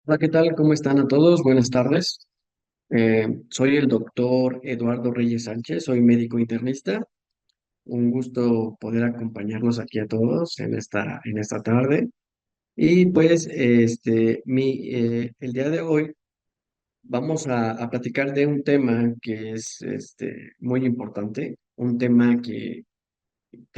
Hola, ¿qué tal? ¿Cómo están a todos? Buenas tardes. Soy el doctor Eduardo Reyes Sánchez, soy médico internista. Un gusto poder acompañarnos aquí a todos en esta tarde. Y pues el día de hoy vamos a platicar de un tema que es muy importante, un tema que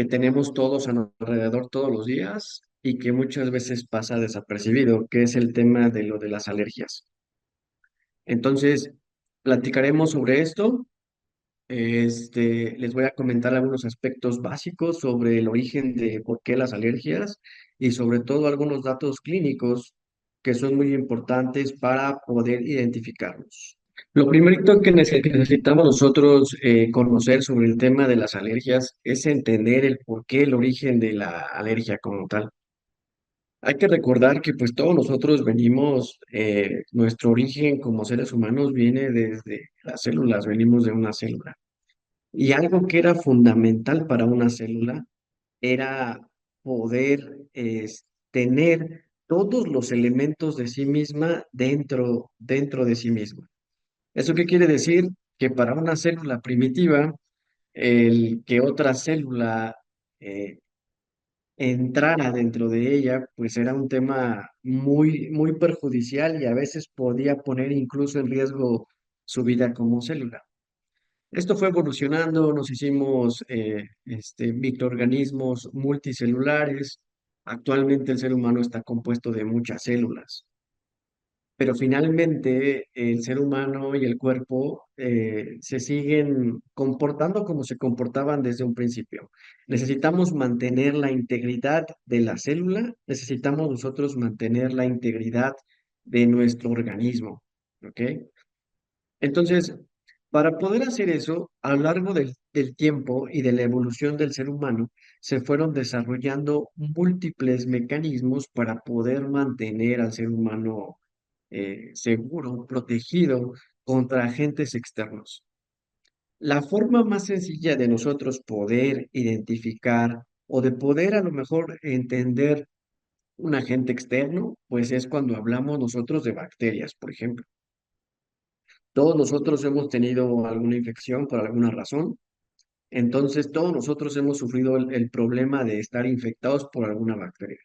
tenemos todos a nuestro alrededor todos los días y que muchas veces pasa desapercibido, que es el tema de lo de las alergias. Entonces, platicaremos sobre esto. Les voy a comentar algunos aspectos básicos sobre el origen de por qué las alergias y sobre todo algunos datos clínicos que son muy importantes para poder identificarlos. Lo primerito que necesitamos nosotros conocer sobre el tema de las alergias es entender el por qué, el origen de la alergia como tal. Hay que recordar que pues todos nosotros venimos, nuestro origen como seres humanos viene desde las células, venimos de una célula. Y algo que era fundamental para una célula era poder tener todos los elementos de sí misma dentro de sí misma. ¿Eso qué quiere decir? Que para una célula primitiva, el que otra célula eh, entrara dentro de ella, pues era un tema muy perjudicial y a veces podía poner incluso en riesgo su vida como célula. Esto fue evolucionando, nos hicimos microorganismos multicelulares. Actualmente el ser humano está compuesto de muchas células. Pero finalmente el ser humano y el cuerpo se siguen comportando como se comportaban desde un principio. Necesitamos mantener la integridad de la célula, necesitamos nosotros mantener la integridad de nuestro organismo, ¿ok? Entonces, para poder hacer eso, a lo largo del tiempo y de la evolución del ser humano, se fueron desarrollando múltiples mecanismos para poder mantener al ser humano seguro, protegido contra agentes externos. La forma más sencilla de nosotros poder identificar o de poder a lo mejor entender un agente externo, pues es cuando hablamos nosotros de bacterias, por ejemplo. Todos nosotros hemos tenido alguna infección por alguna razón, entonces todos nosotros hemos sufrido el problema de estar infectados por alguna bacteria.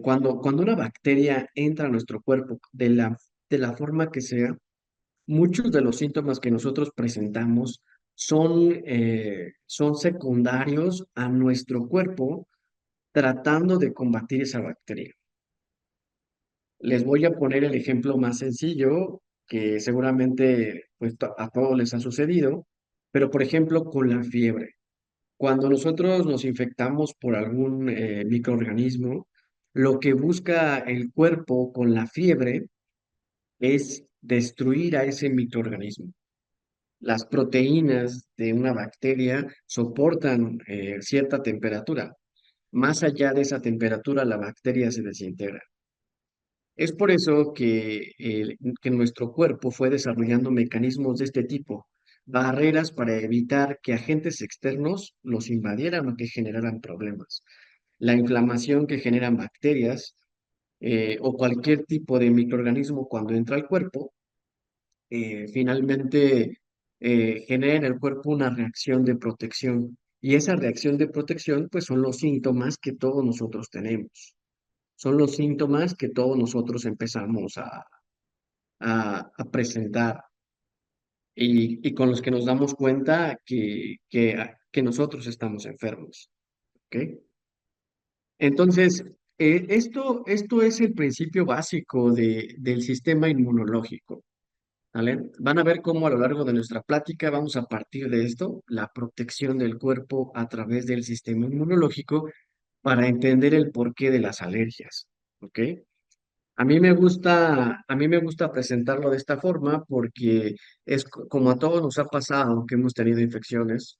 Cuando una bacteria entra a nuestro cuerpo de la forma que sea, muchos de los síntomas que nosotros presentamos son secundarios a nuestro cuerpo tratando de combatir esa bacteria. Les voy a poner el ejemplo más sencillo que seguramente pues, a todos les ha sucedido, pero por ejemplo con la fiebre. Cuando nosotros nos infectamos por algún microorganismo, lo que busca el cuerpo con la fiebre es destruir a ese microorganismo. Las proteínas de una bacteria soportan cierta temperatura. Más allá de esa temperatura, la bacteria se desintegra. Es por eso que nuestro cuerpo fue desarrollando mecanismos de este tipo, barreras para evitar que agentes externos los invadieran o que generaran problemas. La inflamación que generan bacterias o cualquier tipo de microorganismo cuando entra al cuerpo, finalmente genera en el cuerpo una reacción de protección. Y esa reacción de protección, pues son los síntomas que todos nosotros tenemos. Son los síntomas que todos nosotros empezamos a presentar y con los que nos damos cuenta que nosotros estamos enfermos. ¿Ok? Entonces, esto es el principio básico del sistema inmunológico. ¿Vale? Van a ver cómo a lo largo de nuestra plática vamos a partir de esto, la protección del cuerpo a través del sistema inmunológico para entender el porqué de las alergias. ¿Ok? A mí me gusta presentarlo de esta forma porque como a todos nos ha pasado que hemos tenido infecciones,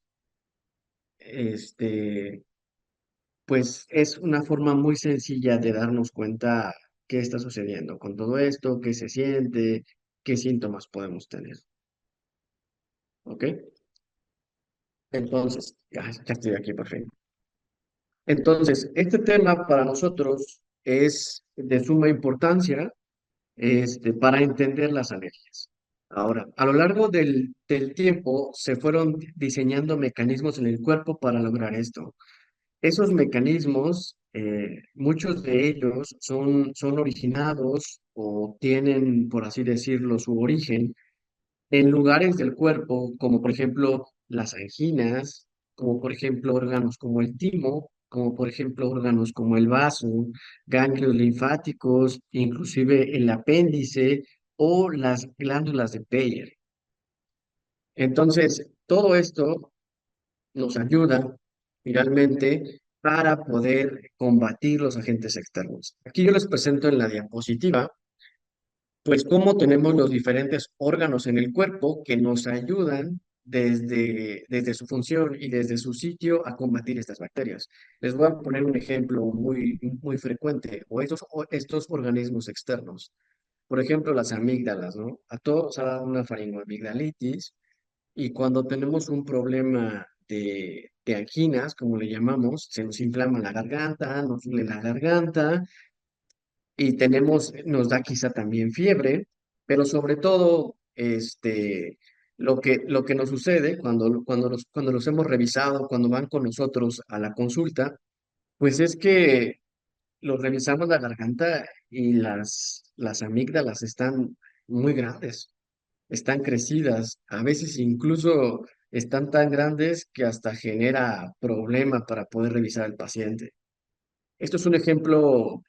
este, pues es una forma muy sencilla de darnos cuenta qué está sucediendo con todo esto, qué se siente, qué síntomas podemos tener. ¿Ok? Entonces, ya estoy aquí por fin. Entonces, este tema para nosotros es de suma importancia para entender las alergias. Ahora, a lo largo del tiempo se fueron diseñando mecanismos en el cuerpo para lograr esto. Esos mecanismos, muchos de ellos son originados o tienen, por así decirlo, su origen en lugares del cuerpo, como por ejemplo las anginas, como por ejemplo órganos como el timo, como por ejemplo órganos como el vaso, ganglios linfáticos, inclusive el apéndice o las glándulas de Peyer. Entonces, todo esto nos ayuda finalmente para poder combatir los agentes externos. Aquí yo les presento en la diapositiva pues cómo tenemos los diferentes órganos en el cuerpo que nos ayudan desde su función y desde su sitio a combatir estas bacterias. Les voy a poner un ejemplo muy frecuente, o estos organismos externos. Por ejemplo, las amígdalas, ¿no? A todos nos ha dado una faringoamigdalitis y cuando tenemos un problema de anginas, como le llamamos, se nos inflama la garganta, nos duele la garganta, y nos da quizá también fiebre, pero sobre todo, lo que nos sucede cuando los hemos revisado, cuando van con nosotros a la consulta, pues es que los revisamos la garganta y las amígdalas están muy grandes, están crecidas, a veces incluso están tan grandes que hasta genera problema para poder revisar al paciente. Esto es un ejemplo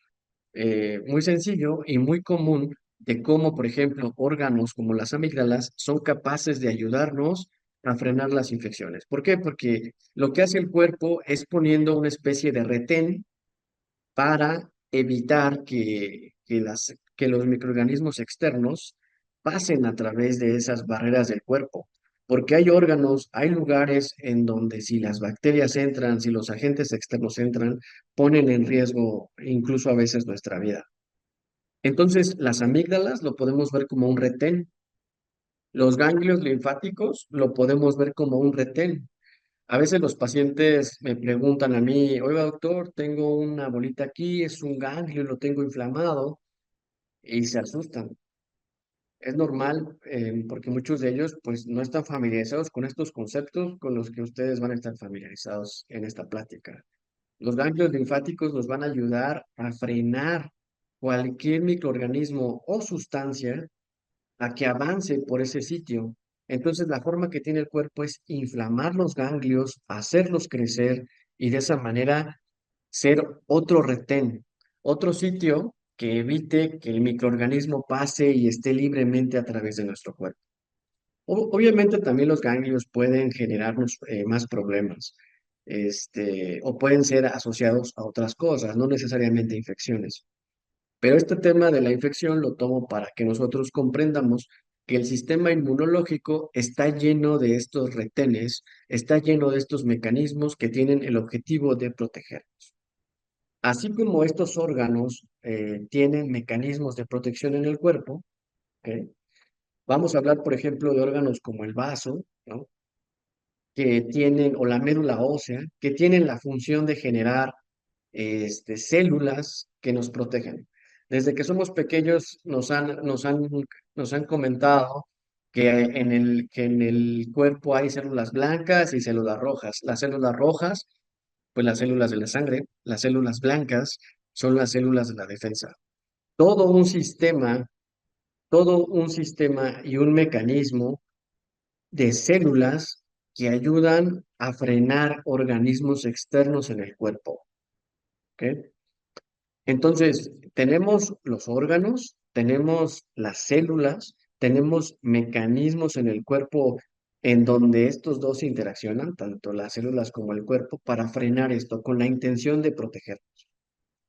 muy sencillo y muy común de cómo, por ejemplo, órganos como las amígdalas son capaces de ayudarnos a frenar las infecciones. ¿Por qué? Porque lo que hace el cuerpo es poniendo una especie de retén para evitar que los microorganismos externos pasen a través de esas barreras del cuerpo. Porque hay órganos, hay lugares en donde si las bacterias entran, si los agentes externos entran, ponen en riesgo incluso a veces nuestra vida. Entonces, las amígdalas lo podemos ver como un retén. Los ganglios linfáticos lo podemos ver como un retén. A veces los pacientes me preguntan a mí, oiga doctor, tengo una bolita aquí, es un ganglio, lo tengo inflamado, y se asustan. Es normal, porque muchos de ellos pues no están familiarizados con estos conceptos con los que ustedes van a estar familiarizados en esta plática. Los ganglios linfáticos nos van a ayudar a frenar cualquier microorganismo o sustancia a que avance por ese sitio. Entonces, la forma que tiene el cuerpo es inflamar los ganglios, hacerlos crecer y de esa manera ser otro retén, otro sitio que evite que el microorganismo pase y esté libremente a través de nuestro cuerpo. Obviamente también los ganglios pueden generarnos más problemas, o pueden ser asociados a otras cosas, no necesariamente infecciones. Pero este tema de la infección lo tomo para que nosotros comprendamos que el sistema inmunológico está lleno de estos retenes, está lleno de estos mecanismos que tienen el objetivo de proteger. Así como estos órganos tienen mecanismos de protección en el cuerpo, ¿ok? Vamos a hablar, por ejemplo, de órganos como el vaso, ¿no? Que tienen, o la médula ósea, que tienen la función de generar células que nos protegen. Desde que somos pequeños nos han comentado que en el cuerpo hay células blancas y células rojas. Las células rojas, pues las células de la sangre, las células blancas son las células de la defensa. Todo un sistema, todo un sistema y un mecanismo de células que ayudan a frenar organismos externos en el cuerpo. ¿Ok? Entonces, tenemos los órganos, tenemos las células, tenemos mecanismos en el cuerpo en donde estos dos interaccionan, tanto las células como el cuerpo, para frenar esto con la intención de protegernos.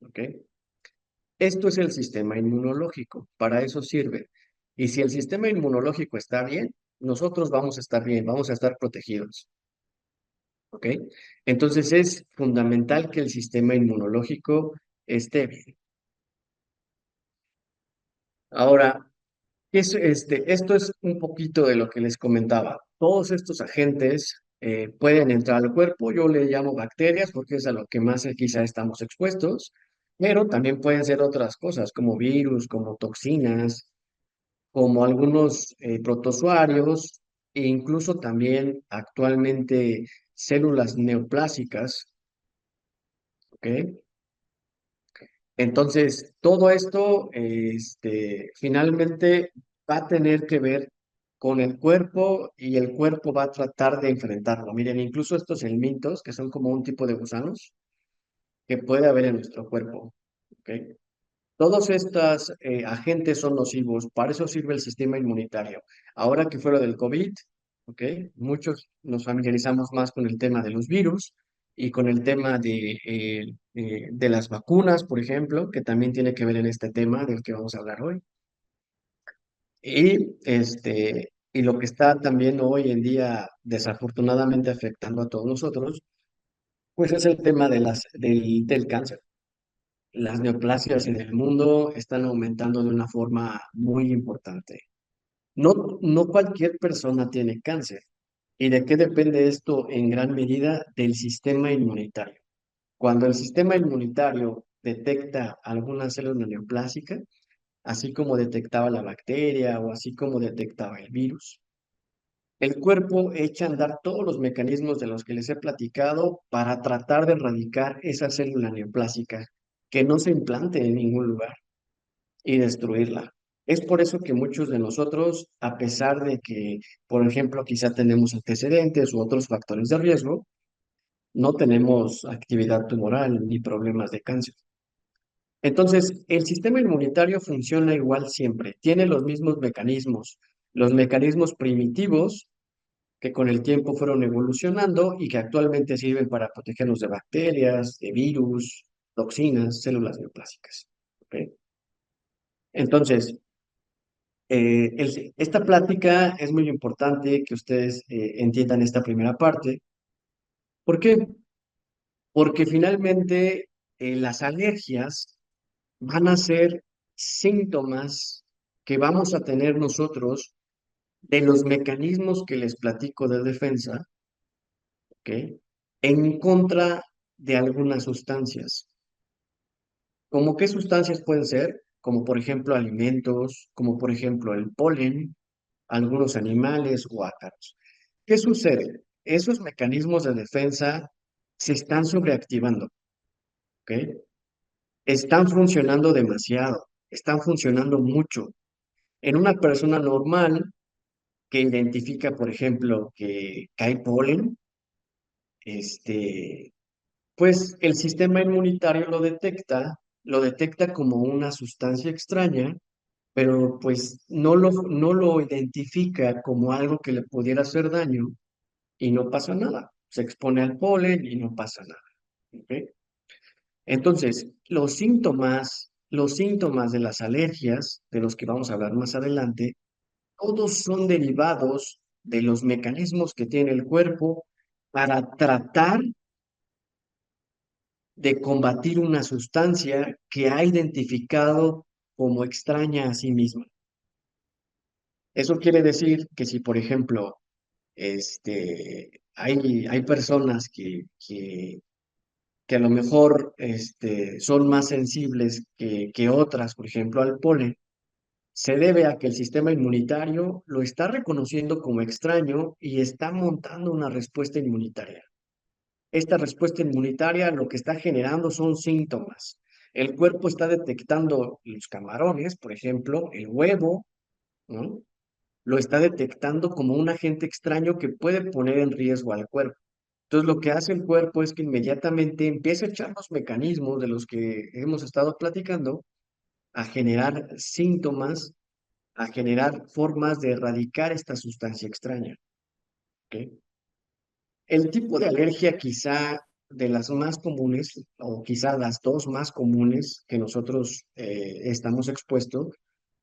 ¿Ok? Esto es el sistema inmunológico, para eso sirve. Y si el sistema inmunológico está bien, nosotros vamos a estar bien, vamos a estar protegidos. ¿Ok? Entonces es fundamental que el sistema inmunológico esté bien. Ahora, esto es un poquito de lo que les comentaba. Todos estos agentes pueden entrar al cuerpo. Yo le llamo bacterias porque es a lo que más quizá estamos expuestos. Pero también pueden ser otras cosas, como virus, como toxinas, como algunos protozoarios, e incluso también actualmente células neoplásicas, ¿ok? Entonces, todo esto, finalmente va a tener que ver con el cuerpo y el cuerpo va a tratar de enfrentarlo. Miren, incluso estos helmintos, que son como un tipo de gusanos que puede haber en nuestro cuerpo, ¿ok? Todos estos agentes son nocivos, para eso sirve el sistema inmunitario. Ahora que fue lo del COVID, ¿ok? Muchos nos familiarizamos más con el tema de los virus y con el tema de las vacunas, por ejemplo, que también tiene que ver en este tema del que vamos a hablar hoy. Y lo que está también hoy en día desafortunadamente afectando a todos nosotros, pues es el tema del cáncer. Las neoplasias en el mundo están aumentando de una forma muy importante. No cualquier persona tiene cáncer. ¿Y de qué depende esto en gran medida? Del sistema inmunitario. Cuando el sistema inmunitario detecta alguna célula neoplásica, así como detectaba la bacteria o así como detectaba el virus, el cuerpo echa a andar todos los mecanismos de los que les he platicado para tratar de erradicar esa célula neoplásica, que no se implante en ningún lugar y destruirla. Es por eso que muchos de nosotros, a pesar de que, por ejemplo, quizá tenemos antecedentes u otros factores de riesgo, no tenemos actividad tumoral ni problemas de cáncer. Entonces, el sistema inmunitario funciona igual siempre, tiene los mecanismos primitivos que con el tiempo fueron evolucionando y que actualmente sirven para protegernos de bacterias, de virus, toxinas, células neoplásicas. ¿Ok? Entonces, esta plática es muy importante que ustedes entiendan esta primera parte. ¿Por qué? Porque finalmente las alergias van a ser síntomas que vamos a tener nosotros de los mecanismos que les platico de defensa, ¿ok? En contra de algunas sustancias. ¿Cómo qué sustancias pueden ser? Como por ejemplo alimentos, como por ejemplo el polen, algunos animales o ácaros. ¿Qué sucede? Esos mecanismos de defensa se están sobreactivando, ¿ok? Están funcionando demasiado, están funcionando mucho. En una persona normal que identifica, por ejemplo, que hay polen, este, pues el sistema inmunitario lo detecta como una sustancia extraña, pero pues no lo identifica como algo que le pudiera hacer daño y no pasa nada. Se expone al polen y no pasa nada. ¿Ok? Entonces, los síntomas de las alergias, de los que vamos a hablar más adelante, todos son derivados de los mecanismos que tiene el cuerpo para tratar de combatir una sustancia que ha identificado como extraña a sí misma. Eso quiere decir que si, por ejemplo, hay personas que a lo mejor son más sensibles que otras, por ejemplo, al polen, se debe a que el sistema inmunitario lo está reconociendo como extraño y está montando una respuesta inmunitaria. Esta respuesta inmunitaria lo que está generando son síntomas. El cuerpo está detectando los camarones, por ejemplo, el huevo, ¿no? Lo está detectando como un agente extraño que puede poner en riesgo al cuerpo. Entonces, lo que hace el cuerpo es que inmediatamente empieza a echar los mecanismos de los que hemos estado platicando a generar síntomas, a generar formas de erradicar esta sustancia extraña. ¿Ok? El tipo de alergia quizá de las más comunes, o quizá las dos más comunes que nosotros estamos expuestos,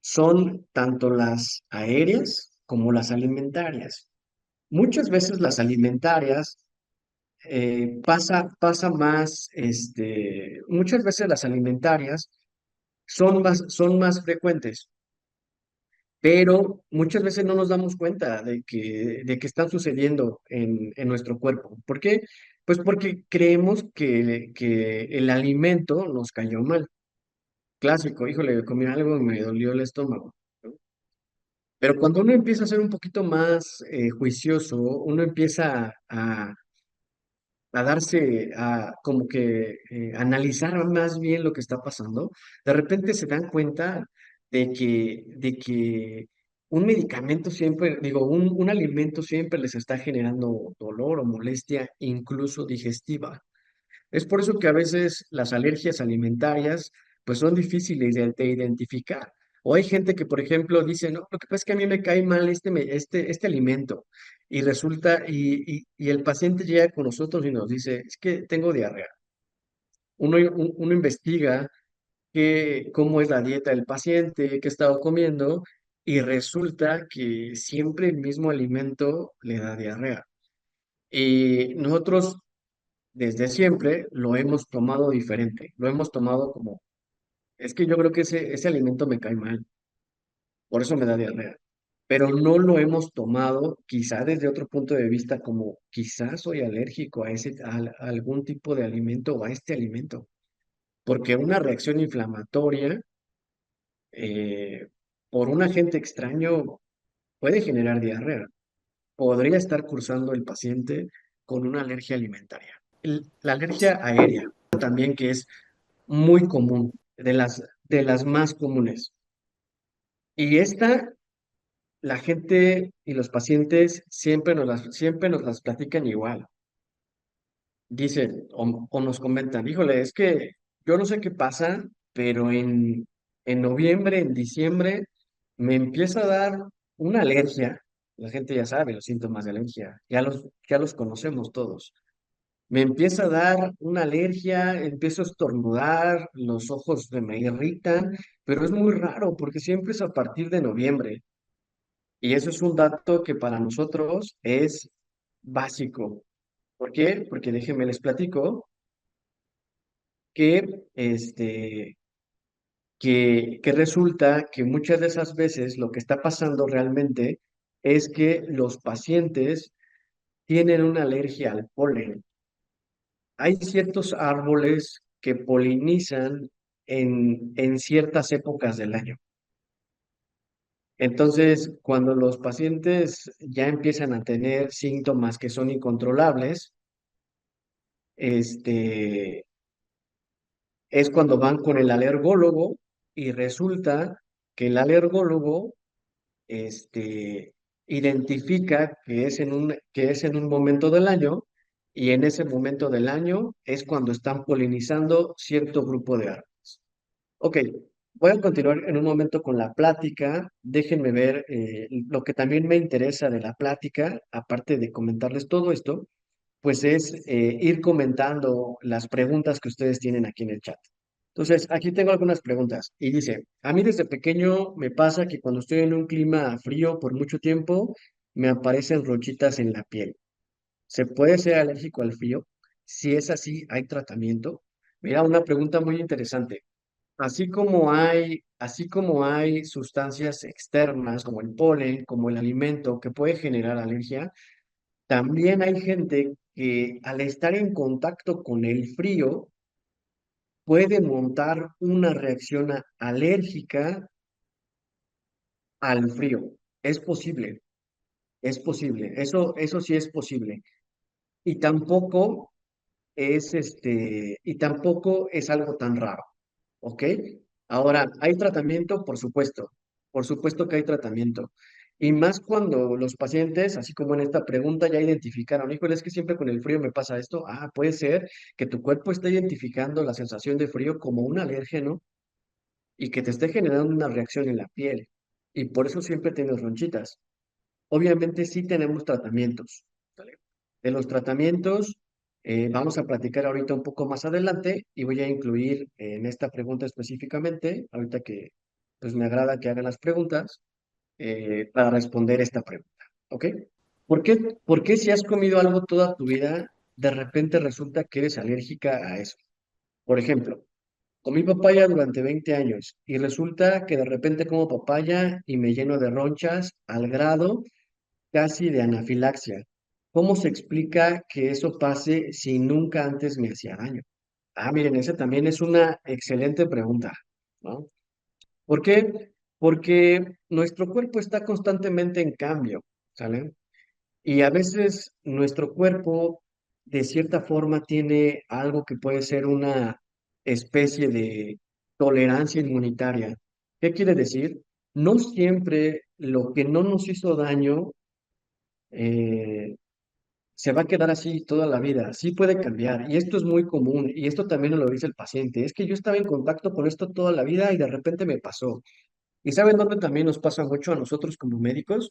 son tanto las aéreas como las alimentarias. Muchas veces las alimentarias pasa más, muchas veces las alimentarias son más frecuentes. pero muchas veces no nos damos cuenta de que están sucediendo en nuestro cuerpo. ¿Por qué? Pues porque creemos que el alimento nos cayó mal. Clásico, híjole, comí algo y me dolió el estómago, ¿no? Pero cuando uno empieza a ser un poquito más juicioso, uno empieza a darse, a como que analizar más bien lo que está pasando, de repente se dan cuenta de que un medicamento siempre, digo, un alimento siempre les está generando dolor o molestia, incluso digestiva. Es por eso que a veces las alergias alimentarias pues son difíciles de identificar. O hay gente que, por ejemplo, dice, no, lo que pasa es que a mí me cae mal este alimento. Y resulta, y el paciente llega con nosotros y nos dice, es que tengo diarrea. Uno investiga cómo es la dieta del paciente, qué ha estado comiendo, y resulta que siempre el mismo alimento le da diarrea. Y nosotros desde siempre lo hemos tomado diferente, lo hemos tomado como, es que yo creo que ese alimento me cae mal, por eso me da diarrea, pero no lo hemos tomado quizá desde otro punto de vista como quizás soy alérgico a algún tipo de alimento o a este alimento, porque una reacción inflamatoria por un agente extraño puede generar diarrea, podría estar cursando el paciente con una alergia alimentaria. La alergia aérea también que es muy común, de las más comunes. Y esta, la gente y los pacientes siempre nos las platican igual. Dicen o nos comentan, híjole, es que yo no sé qué pasa, pero en noviembre, en diciembre, me empieza a dar una alergia. La gente ya sabe los síntomas de alergia, ya los conocemos todos. Me empieza a dar una alergia, empiezo a estornudar, los ojos se me irritan, pero es muy raro porque siempre es a partir de noviembre. Y eso es un dato que para nosotros es básico. ¿Por qué? Porque déjenme les platico que, que resulta que muchas de esas veces lo que está pasando realmente es que los pacientes tienen una alergia al polen. Hay ciertos árboles que polinizan en ciertas épocas del año. Entonces, cuando los pacientes ya empiezan a tener síntomas que son incontrolables, este, es cuando van con el alergólogo y resulta que el alergólogo, este, identifica que es en un momento del año y en ese momento del año es cuando están polinizando cierto grupo de árboles. Ok, voy a continuar en un momento con la plática. Déjenme ver lo que también me interesa de la plática, aparte de comentarles todo esto, pues es ir comentando las preguntas que ustedes tienen aquí en el chat. Entonces, aquí tengo algunas preguntas y dice, a mí desde pequeño me pasa que cuando estoy en un clima frío por mucho tiempo, me aparecen ronchitas en la piel. ¿Se puede ser alérgico al frío? Si es así, ¿hay tratamiento? Mira, una pregunta muy interesante. Así como hay sustancias externas como el polen, como el alimento que puede generar alergia, también hay gente que al estar en contacto con el frío puede montar una reacción alérgica al frío. Es posible, es posible. Eso sí es posible. Y tampoco es algo tan raro. ¿Ok? Ahora, ¿hay tratamiento? Por supuesto que hay tratamiento. Y más cuando los pacientes, así como en esta pregunta, ya identificaron, híjole, es que siempre con el frío me pasa esto. Ah, puede ser que tu cuerpo esté identificando la sensación de frío como un alérgeno y que te esté generando una reacción en la piel. Y por eso siempre tienes ronchitas. Obviamente sí tenemos tratamientos. ¿Sale? De los tratamientos vamos a platicar ahorita un poco más adelante y voy a incluir en esta pregunta específicamente, ahorita que pues me agrada que hagan las preguntas, para responder esta pregunta. ¿Ok? ¿Por qué si has comido algo toda tu vida, de repente resulta que eres alérgica a eso? Por ejemplo, Comí papaya durante 20 años y resulta que de repente como papaya y me lleno de ronchas al grado casi de anafilaxia. ¿Cómo se explica que eso pase si nunca antes me hacía daño? Ah, miren, esa también es una excelente pregunta, ¿no? ¿Por qué? Porque nuestro cuerpo está constantemente en cambio, ¿sale? Y a veces nuestro cuerpo, de cierta forma, tiene algo que puede ser una especie de tolerancia inmunitaria. ¿Qué quiere decir? No siempre lo que no nos hizo daño eh, se va a quedar así toda la vida. Sí puede cambiar. Y esto es muy común. Y esto también lo dice el paciente. Es que yo estaba en contacto con esto toda la vida y de repente me pasó. ¿Y saben dónde también nos pasa mucho a nosotros como médicos?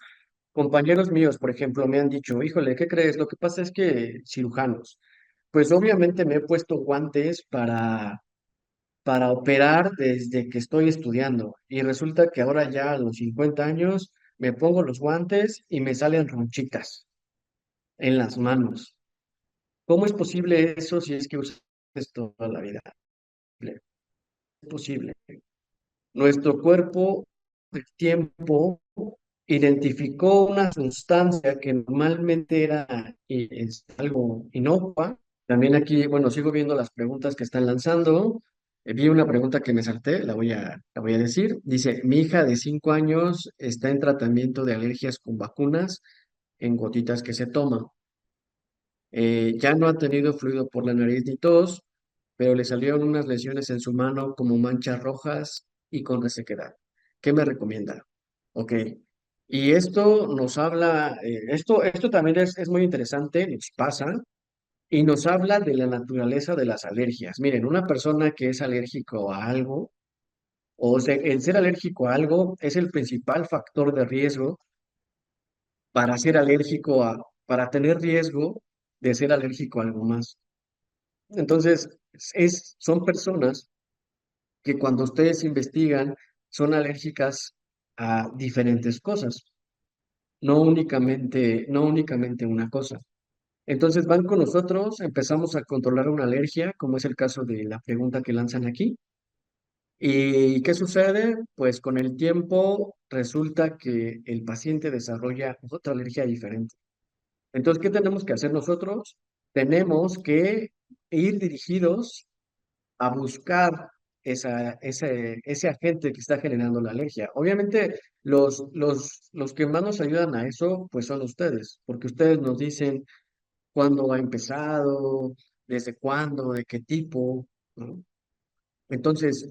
Compañeros míos, por ejemplo, me han dicho, híjole, ¿qué crees? Lo que pasa es que cirujanos, pues obviamente me he puesto guantes para operar desde que estoy estudiando y resulta que ahora ya a los 50 años me pongo los guantes y me salen ronchitas en las manos. ¿Cómo es posible eso si es que usas esto toda la vida? Es posible. Nuestro cuerpo, el tiempo, identificó una sustancia que normalmente era es algo inocua. También aquí, bueno, sigo viendo las preguntas que están lanzando. Vi una pregunta que me salté, la voy a decir. Dice, mi hija de 5 años está en tratamiento de alergias con vacunas en gotitas que se toma. Ya no ha tenido fluido por la nariz ni tos, pero le salieron unas lesiones en su mano como manchas rojas y con resequedad. ¿Qué me recomienda? Ok. Y esto nos habla, esto también es muy interesante, nos pasa, y nos habla de la naturaleza de las alergias. Miren, una persona que es alérgico a algo, el ser alérgico a algo es el principal factor de riesgo para ser alérgico para tener riesgo de ser alérgico a algo más. Entonces, son personas que cuando ustedes investigan son alérgicas a diferentes cosas, no únicamente una cosa. Entonces van con nosotros, empezamos a controlar una alergia, como es el caso de la pregunta que lanzan aquí. ¿Y qué sucede? Pues con el tiempo resulta que el paciente desarrolla otra alergia diferente. Entonces, ¿qué tenemos que hacer nosotros? Tenemos que ir dirigidos a buscar ese agente que está generando la alergia. Obviamente, los que más nos ayudan a eso, pues son ustedes, porque ustedes nos dicen cuándo ha empezado, desde cuándo, de qué tipo, ¿no? Entonces,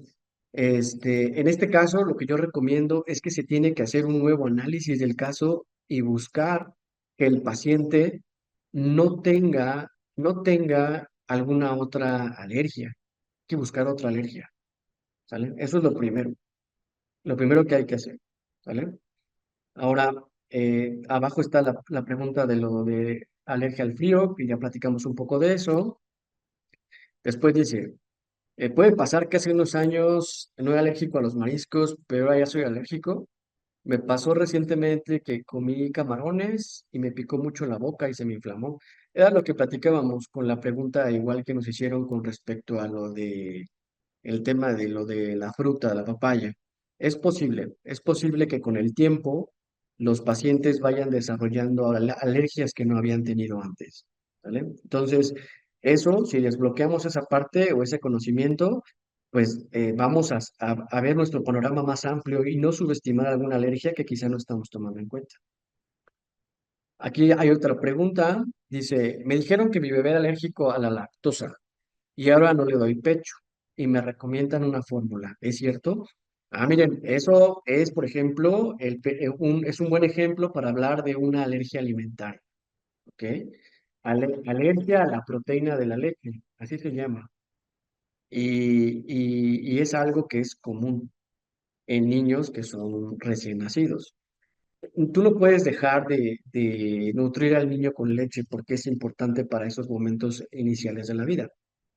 en este caso, lo que yo recomiendo es que se tiene que hacer un nuevo análisis del caso y buscar que el paciente no tenga alguna otra alergia. Hay que buscar otra alergia, ¿sale? Eso es lo primero que hay que hacer, ¿sale? Ahora, abajo está la pregunta de lo de alergia al frío, que ya platicamos un poco de eso. Después dice, puede pasar que hace unos años no era alérgico a los mariscos, pero ahora ya soy alérgico. Me pasó recientemente que comí camarones y me picó mucho la boca y se me inflamó. Era lo que platicábamos con la pregunta igual que nos hicieron con respecto a lo de el tema de lo de la fruta, la papaya. Es posible que con el tiempo los pacientes vayan desarrollando alergias que no habían tenido antes, ¿vale? Entonces, eso, si desbloqueamos esa parte o ese conocimiento, pues vamos a ver nuestro panorama más amplio y no subestimar alguna alergia que quizá no estamos tomando en cuenta. Aquí hay otra pregunta. Dice, me dijeron que mi bebé era alérgico a la lactosa y ahora no le doy pecho y me recomiendan una fórmula. ¿Es cierto? Ah, miren, eso es, por ejemplo, es un buen ejemplo para hablar de una alergia alimentaria, ¿ok? Alergia a la proteína de la leche, así se llama. Y es algo que es común en niños que son recién nacidos. Tú no puedes dejar de nutrir al niño con leche porque es importante para esos momentos iniciales de la vida.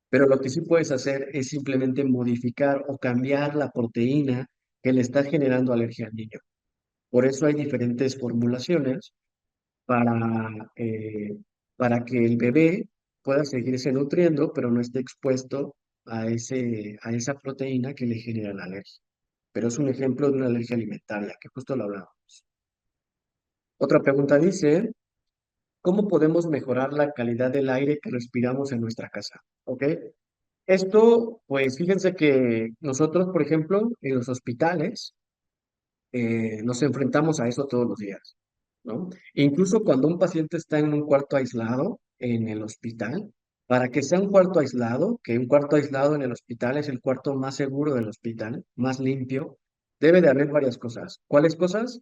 Pero lo que sí puedes hacer es simplemente modificar o cambiar la proteína que le está generando alergia al niño. Por eso hay diferentes formulaciones para, eh, para que el bebé pueda seguirse nutriendo, pero no esté expuesto a esa proteína que le genera la alergia. Pero es un ejemplo de una alergia alimentaria, que justo lo hablamos. Otra pregunta dice, ¿cómo podemos mejorar la calidad del aire que respiramos en nuestra casa? ¿Ok? Esto, pues fíjense que nosotros, por ejemplo, en los hospitales, nos enfrentamos a eso todos los días, ¿no? Incluso cuando un paciente está en un cuarto aislado en el hospital, para que sea un cuarto aislado, que un cuarto aislado en el hospital es el cuarto más seguro del hospital, más limpio, debe de haber varias cosas. ¿Cuáles cosas?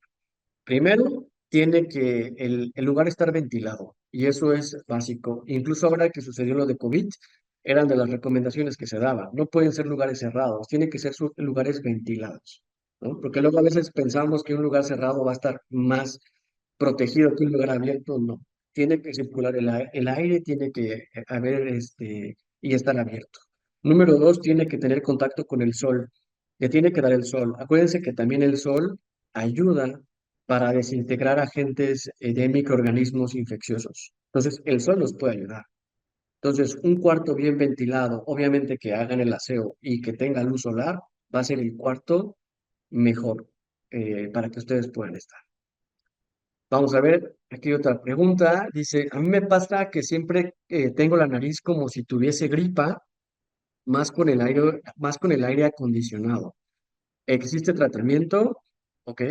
Primero, tiene que el lugar estar ventilado y eso es básico. Incluso ahora que sucedió lo de COVID, eran de las recomendaciones que se daban. No pueden ser lugares cerrados, tienen que ser lugares ventilados, ¿no? Porque luego a veces pensamos que un lugar cerrado va a estar más protegido que un lugar abierto, no. Tiene que circular el aire, tiene que haber y estar abierto. Número dos, tiene que tener contacto con el sol, que tiene que dar el sol. Acuérdense que también el sol ayuda para desintegrar agentes de microorganismos infecciosos. Entonces, el sol nos puede ayudar. Entonces, un cuarto bien ventilado, obviamente que hagan el aseo y que tenga luz solar, va a ser el cuarto mejor para que ustedes puedan estar. Vamos a ver, aquí otra pregunta. Dice, a mí me pasa que siempre tengo la nariz como si tuviese gripa, más con el aire acondicionado. ¿Existe tratamiento? Ok.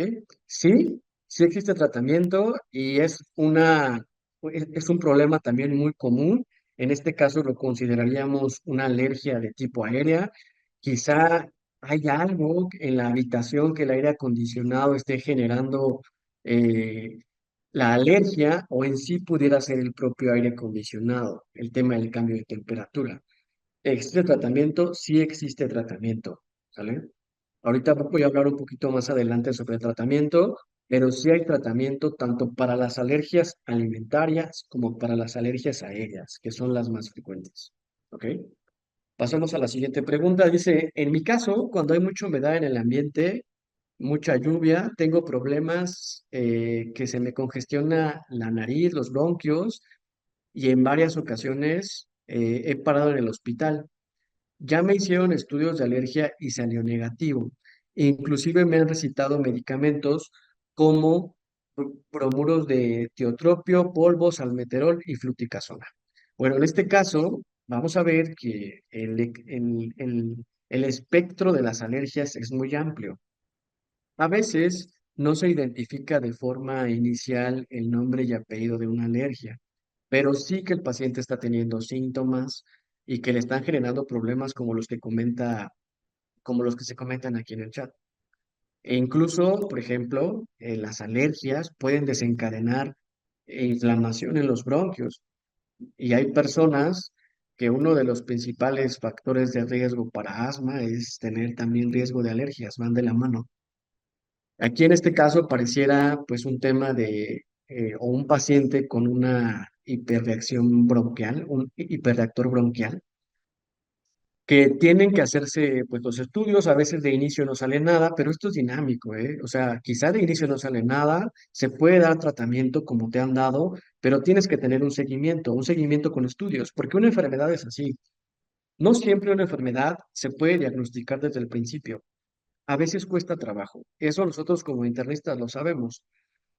Sí, sí existe tratamiento y es un problema también muy común. En este caso lo consideraríamos una alergia de tipo aérea. Quizá hay algo en la habitación que el aire acondicionado esté generando eh, la alergia o en sí pudiera ser el propio aire acondicionado, el tema del cambio de temperatura. ¿Existe tratamiento? Sí existe tratamiento, ¿sale? Ahorita voy a hablar un poquito más adelante sobre el tratamiento, pero sí hay tratamiento tanto para las alergias alimentarias como para las alergias aéreas, que son las más frecuentes. ¿Ok? Pasamos a la siguiente pregunta. Dice, en mi caso, cuando hay mucha humedad en el ambiente, mucha lluvia, tengo problemas que se me congestiona la nariz, los bronquios, y en varias ocasiones he parado en el hospital. Ya me hicieron estudios de alergia y salió negativo. Inclusive me han recetado medicamentos como bromuros de tiotropio, polvo, salmeterol y fluticasona. Bueno, en este caso, vamos a ver que el espectro de las alergias es muy amplio. A veces no se identifica de forma inicial el nombre y apellido de una alergia, pero sí que el paciente está teniendo síntomas y que le están generando problemas como los que se comentan aquí en el chat. E incluso, por ejemplo, las alergias pueden desencadenar inflamación en los bronquios y hay personas que uno de los principales factores de riesgo para asma es tener también riesgo de alergias, van de la mano. Aquí en este caso pareciera pues un tema o un paciente con una hiperreacción bronquial, un hiperreactor bronquial, que tienen que hacerse pues los estudios, a veces de inicio no sale nada, pero esto es dinámico, ¿eh? O sea, quizá de inicio no sale nada, se puede dar tratamiento como te han dado, pero tienes que tener un seguimiento con estudios, porque una enfermedad es así. No siempre una enfermedad se puede diagnosticar desde el principio. A veces cuesta trabajo. Eso nosotros como internistas lo sabemos.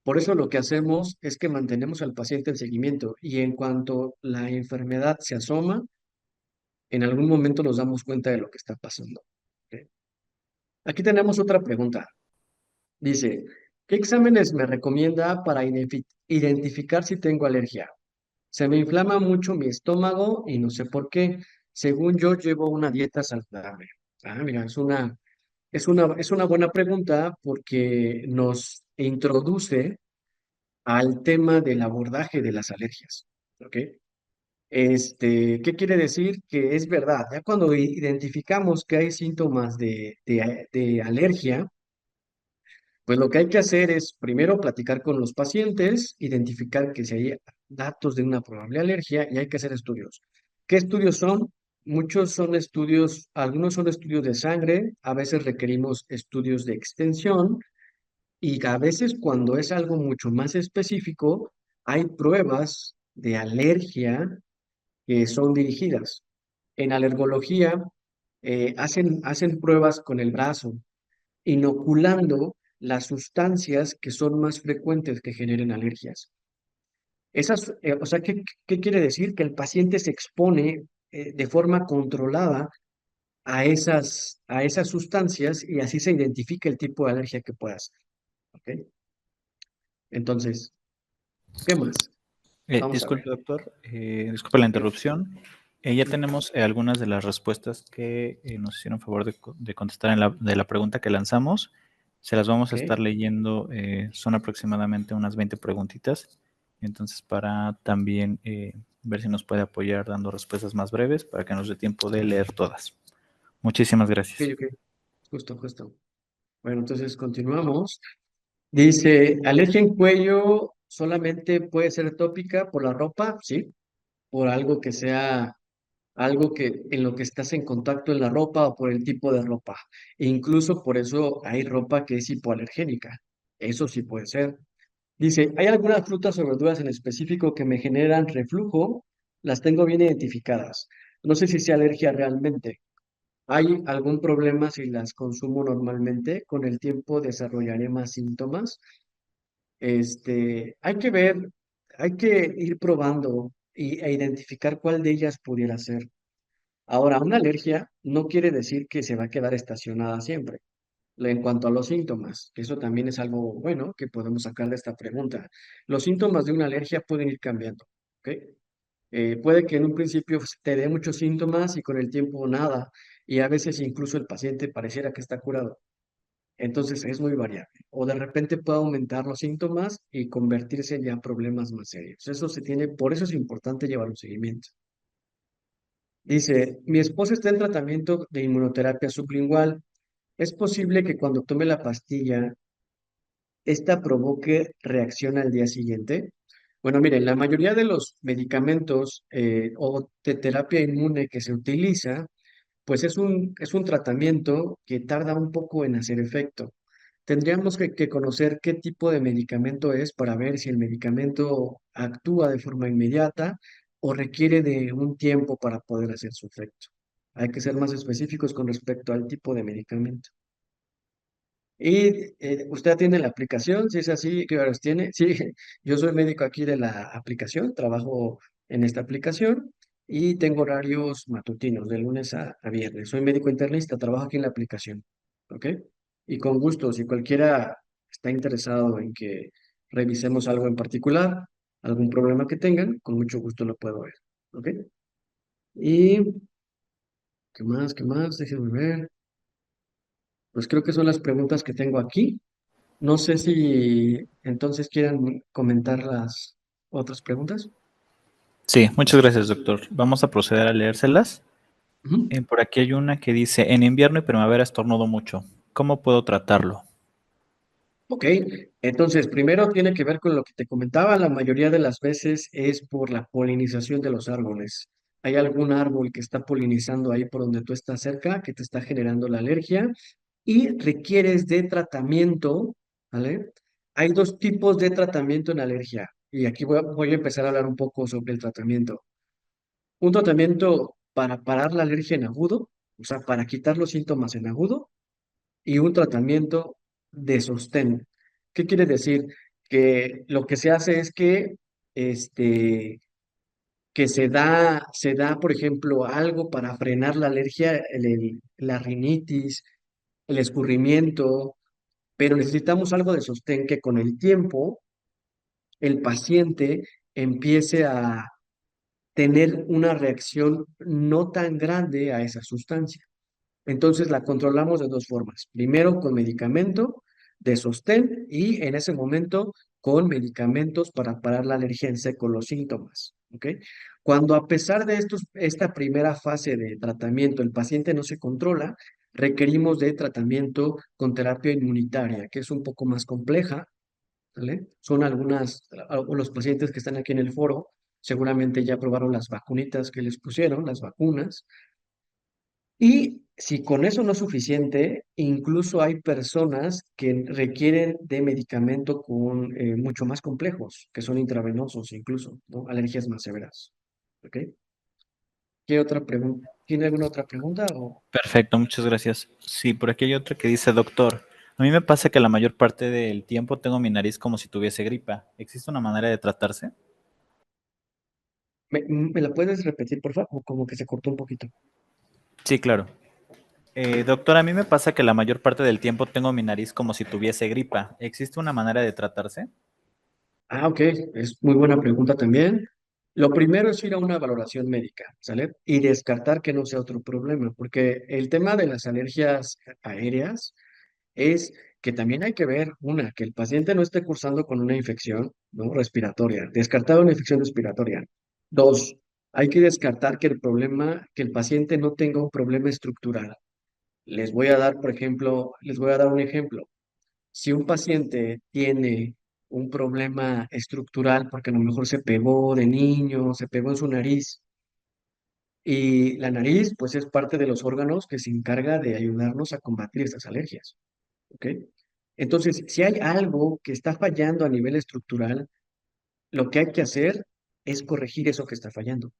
Por eso lo que hacemos es que mantenemos al paciente en seguimiento y en cuanto la enfermedad se asoma, en algún momento nos damos cuenta de lo que está pasando. ¿Ok? Aquí tenemos otra pregunta. Dice, ¿qué exámenes me recomienda para identificar si tengo alergia? Se me inflama mucho mi estómago y no sé por qué. Según yo, llevo una dieta saludable. Ah, mira, es una buena pregunta porque nos introduce al tema del abordaje de las alergias. ¿Ok? ¿Qué quiere decir? Que es verdad, ya cuando identificamos que hay síntomas de alergia, pues lo que hay que hacer es primero platicar con los pacientes, identificar que si hay datos de una probable alergia y hay que hacer estudios. ¿Qué estudios son? Muchos son estudios, algunos son estudios de sangre, a veces requerimos estudios de extensión y a veces cuando es algo mucho más específico, hay pruebas de alergia que son dirigidas. En alergología hacen pruebas con el brazo, inoculando las sustancias que son más frecuentes que generen alergias. O sea, ¿qué quiere decir? Que el paciente se expone de forma controlada a esas sustancias y así se identifica el tipo de alergia que pueda ser. ¿Ok? Entonces, ¿qué más? Vamos a ver. Disculpe, doctor, disculpe la ¿Sí? interrupción. Ya tenemos algunas de las respuestas que nos hicieron favor de contestar de la pregunta que lanzamos. Se las vamos a estar Ok. leyendo, son aproximadamente unas 20 preguntitas. Entonces, para también ver si nos puede apoyar dando respuestas más breves para que nos dé tiempo de leer todas. Muchísimas Ok, gracias. ok. Justo, justo. Bueno, entonces continuamos. Dice, alergia en cuello solamente puede ser tópica por la ropa, sí, por algo que sea algo que en lo que estás en contacto en la ropa o por el tipo de ropa. E incluso por eso hay ropa que es hipoalergénica. Eso sí puede ser. Dice, hay algunas frutas o verduras en específico que me generan reflujo, las tengo bien identificadas. No sé si sea alergia realmente. ¿Hay algún problema si las consumo normalmente? Con el tiempo desarrollaré más síntomas. Hay que ver, hay que ir probando e identificar cuál de ellas pudiera ser. Ahora, una alergia no quiere decir que se va a quedar estacionada siempre. En cuanto a los síntomas, que eso también es algo bueno que podemos sacar de esta pregunta. Los síntomas de una alergia pueden ir cambiando, ¿ok? Puede que en un principio te dé muchos síntomas y con el tiempo nada, y a veces incluso el paciente pareciera que está curado. Entonces es muy variable. O de repente puede aumentar los síntomas y convertirse ya en problemas más serios. Eso se tiene, por eso es importante llevar un seguimiento. Dice, mi esposa está en tratamiento de inmunoterapia sublingual. ¿Es posible que cuando tome la pastilla, esta provoque reacción al día siguiente? Bueno, miren, la mayoría de los medicamentos o de terapia inmune que se utiliza, pues es un tratamiento que tarda un poco en hacer efecto. Tendríamos que conocer qué tipo de medicamento es para ver si el medicamento actúa de forma inmediata o requiere de un tiempo para poder hacer su efecto. Hay que ser más específicos con respecto al tipo de medicamento. Y usted tiene la aplicación, si es así, ¿qué horas tiene? Sí, yo soy médico aquí de la aplicación, trabajo en esta aplicación y tengo horarios matutinos de lunes a viernes. Soy médico internista, trabajo aquí en la aplicación, ¿ok? Y con gusto, si cualquiera está interesado en que revisemos algo en particular, algún problema que tengan, con mucho gusto lo puedo ver, ¿ok? Y, ¿qué más? ¿Qué más? Déjenme ver. Pues creo que son las preguntas que tengo aquí. No sé si entonces quieran comentar las otras preguntas. Sí, muchas gracias, doctor. Vamos a proceder a leérselas. Ujú. Por aquí hay una que dice, en invierno y primavera estornudo mucho. ¿Cómo puedo tratarlo? Ok, entonces primero tiene que ver con lo que te comentaba, la mayoría de las veces es por la polinización de los árboles. Hay algún árbol que está polinizando ahí por donde tú estás cerca, que te está generando la alergia y requieres de tratamiento, ¿vale? Hay dos tipos de tratamiento en alergia y aquí voy a empezar a hablar un poco sobre el tratamiento. Un tratamiento para parar la alergia en agudo, o sea, para quitar los síntomas en agudo, y un tratamiento de sostén. ¿Qué quiere decir? Que lo que se hace es este, que se da, por ejemplo, algo para frenar la alergia, la rinitis, el escurrimiento, pero necesitamos algo de sostén que con el tiempo el paciente empiece a tener una reacción no tan grande a esa sustancia. Entonces la controlamos de dos formas. Primero con medicamento de sostén y en ese momento con medicamentos para parar la alergia en seco, los síntomas. ¿Ok? Cuando a pesar de esta primera fase de tratamiento el paciente no se controla, requerimos de tratamiento con terapia inmunitaria, que es un poco más compleja, ¿vale? Son o los pacientes que están aquí en el foro, seguramente ya probaron las vacunitas que les pusieron, las vacunas, y si con eso no es suficiente, incluso hay personas que requieren de medicamento con mucho más complejos, que son intravenosos incluso, ¿no? Alergias más severas. ¿Ok? ¿Qué otra pregunta? ¿Tiene alguna otra pregunta? O... Perfecto, muchas gracias. Sí, por aquí hay otra que dice, doctor, a mí me pasa que la mayor parte del tiempo tengo mi nariz como si tuviese gripa. ¿Existe una manera de tratarse? ¿Me la puedes repetir, por favor? Como que se cortó un poquito. Sí, claro. Doctor, a mí me pasa que la mayor parte del tiempo tengo mi nariz como si tuviese gripa. ¿Existe una manera de tratarse? Ah, ok, es muy buena pregunta también. Lo primero es ir a una valoración médica, ¿sale? Y descartar que no sea otro problema, porque el tema de las alergias aéreas es que también hay que ver, una, que el paciente no esté cursando con una infección, ¿no? Respiratoria, descartar una infección respiratoria. Dos, hay que descartar que el problema, que el paciente no tenga un problema estructural. Les voy a dar, por ejemplo, les voy a dar un ejemplo. Si un paciente tiene un problema estructural, porque a lo mejor se pegó de niño, se pegó en su nariz, y la nariz, pues es parte de los órganos que se encarga de ayudarnos a combatir estas alergias, ¿ok? Entonces, si hay algo que está fallando a nivel estructural, lo que hay que hacer es corregir eso que está fallando.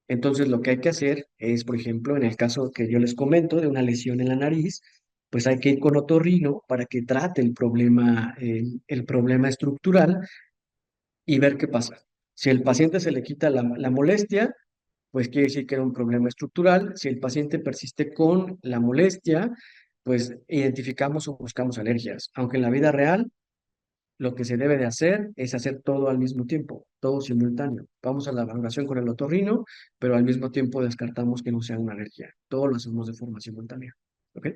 Entonces, lo que hay que hacer es, por ejemplo, en el caso que yo les comento de una lesión en la nariz, pues hay que ir con otorrino para que trate el problema estructural y ver qué pasa. Si el paciente se le quita la molestia, pues quiere decir que era un problema estructural. Si el paciente persiste con la molestia, pues identificamos o buscamos alergias. Aunque en la vida real lo que se debe de hacer es hacer todo al mismo tiempo, todo simultáneo. Vamos a la valoración con el otorrino, pero al mismo tiempo descartamos que no sea una alergia. Todo lo hacemos de forma simultánea. ¿Ok?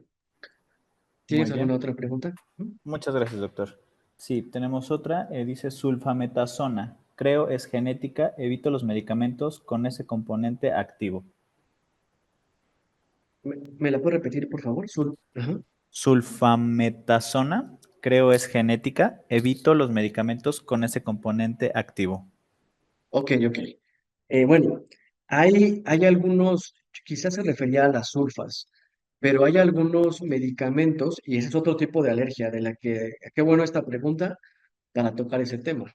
Muy ¿Tienes alguna bien. otra pregunta? ¿Mm? Muchas gracias, doctor. Sí, tenemos otra. Dice sulfametazona. Creo es genética. Evito los medicamentos con ese componente activo. ¿Me la puedo repetir, por favor? Ajá. Sulfametazona. Creo es genética. Evito los medicamentos con ese componente activo. Ok, ok. Bueno, hay algunos, quizás se refería a las sulfas, pero hay algunos medicamentos, y ese es otro tipo de alergia, de la que, qué bueno esta pregunta para tocar ese tema.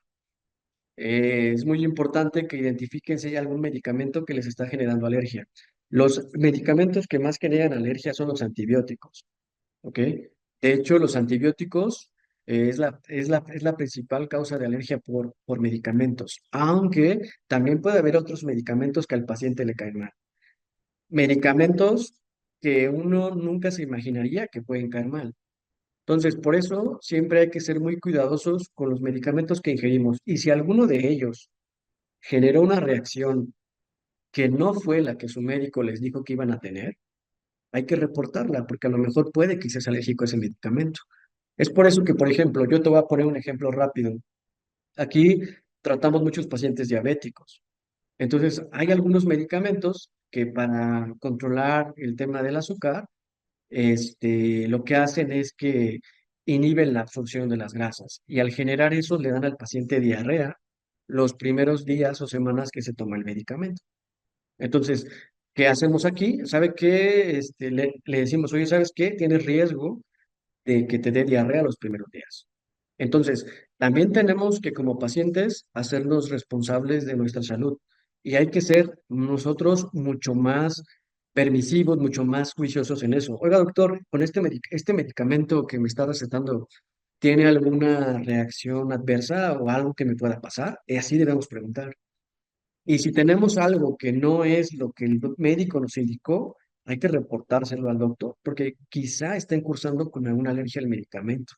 Es muy importante que identifiquen si hay algún medicamento que les está generando alergia. Los medicamentos que más generan alergia son los antibióticos, ¿ok? De hecho, los antibióticos es la principal causa de alergia por medicamentos, aunque también puede haber otros medicamentos que al paciente le caen mal. Medicamentos que uno nunca se imaginaría que pueden caer mal. Entonces, por eso siempre hay que ser muy cuidadosos con los medicamentos que ingerimos. Y si alguno de ellos generó una reacción que no fue la que su médico les dijo que iban a tener, hay que reportarla, porque a lo mejor puede que seas alérgico a ese medicamento. Es por eso que, por ejemplo, yo te voy a poner un ejemplo rápido. Aquí tratamos muchos pacientes diabéticos. Entonces, hay algunos medicamentos que para controlar el tema del azúcar, lo que hacen es que inhiben la absorción de las grasas y al generar eso le dan al paciente diarrea los primeros días o semanas que se toma el medicamento. Entonces, ¿qué hacemos aquí? ¿Sabe qué? Le decimos, oye, ¿sabes qué? Tienes riesgo de que te dé diarrea los primeros días. Entonces, también tenemos que como pacientes hacernos responsables de nuestra salud y hay que ser nosotros mucho más permisivos, mucho más juiciosos en eso. Oiga, doctor, con este medicamento que me está recetando, ¿tiene alguna reacción adversa o algo que me pueda pasar? Y así debemos preguntar. Y si tenemos algo que no es lo que el médico nos indicó, hay que reportárselo al doctor, porque quizá estén cursando con alguna alergia al medicamento.